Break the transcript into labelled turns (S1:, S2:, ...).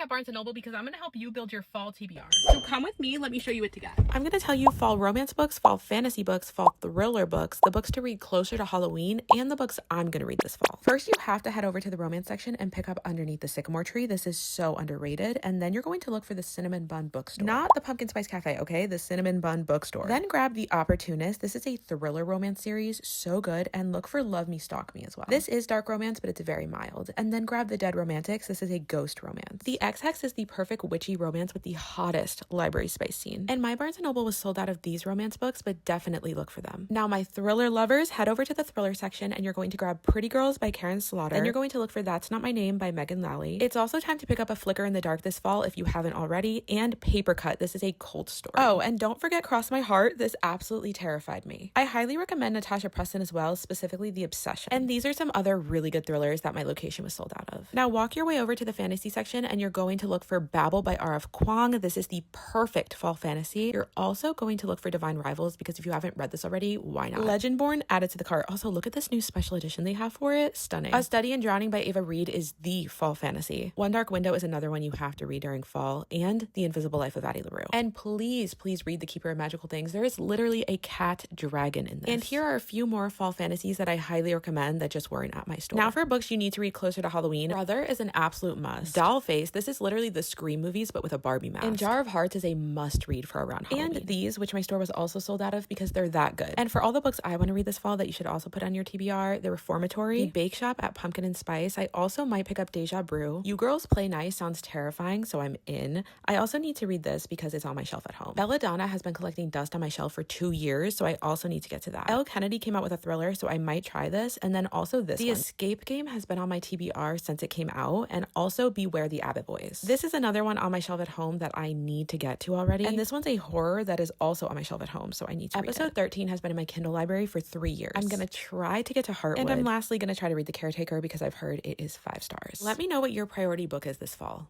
S1: at Barnes & Noble because I'm going to help you build your fall TBR. So come with me, let me show you what to get.
S2: I'm going to tell you fall romance books, fall fantasy books, fall thriller books, the books to read closer to Halloween, and the books I'm going to read this fall. First, you have to head over to the romance section and pick up Underneath the Sycamore Tree. This is so underrated. And then you're going to look for the Cinnamon Bun Bookstore. Not the Pumpkin Spice Cafe, okay? The Cinnamon Bun Bookstore. Then grab The Opportunist. This is a thriller romance series, so good. And look for Love Me, Stalk Me as well. This is dark romance, but it's very mild. And then grab The Dead Romantics. This is a ghost romance. The X-Hex is the perfect witchy romance with the hottest library space scene. And my Barnes & Noble was sold out of these romance books, but definitely look for them. Now, my thriller lovers, head over to the thriller section and you're going to grab Pretty Girls by Karen Slaughter. Then you're going to look for That's Not My Name by Megan Lally. It's also time to pick up A Flicker in the Dark this fall if you haven't already, and Paper Cut. This is a cult story. Oh, and don't forget Cross My Heart. This absolutely terrified me. I highly recommend Natasha Preston as well, specifically The Obsession. And these are some other really good thrillers that my location was sold out of. Now walk your way over to the fantasy section and you're going to look for Babel by R.F. Kuang. This is the perfect fall fantasy. You're also going to look for Divine Rivals because if you haven't read this already, why not? Legendborn, added to the cart. Also, look at this new special edition they have for it. Stunning. A Study in Drowning by Ava Reed is the fall fantasy. One Dark Window is another one you have to read during fall, and The Invisible Life of Addie LaRue. And please read The Keeper of Magical Things. There is literally a cat dragon in this. And here are a few more fall fantasies that I highly recommend that just weren't at my store. Now for books you need to read closer to Halloween, Brother is an absolute must. Dollface, this is literally the Scream movies but with a Barbie mask. And Jar of Hearts is a must read for around Halloween. And these, which my store was also sold out of because they're that good. And for all the books I want to read this fall that you should also put on your TBR, The Reformatory, The Bake Shop at Pumpkin and Spice. I also might pick up Deja Brew. You Girls Play Nice sounds terrifying, so I'm in. I also need to read this because it's on my shelf at home. Belladonna has been collecting dust on my shelf for 2 years, so I also need to get to that. Elle Kennedy came out with a thriller, so I might try this. And then also this The Escape Game has been on my TBR since it came out, and also Beware the Abbott Boys. This is another one on my shelf at home that I need to get to already. And this one's a horror that is also on my shelf at home, so I need to read it. Episode 13 has been in my Kindle library for 3 years. I'm gonna try to get to Heartwood. And I'm lastly gonna try to read The Caretaker because I've heard it is 5 stars. Let me know what your priority book is this fall.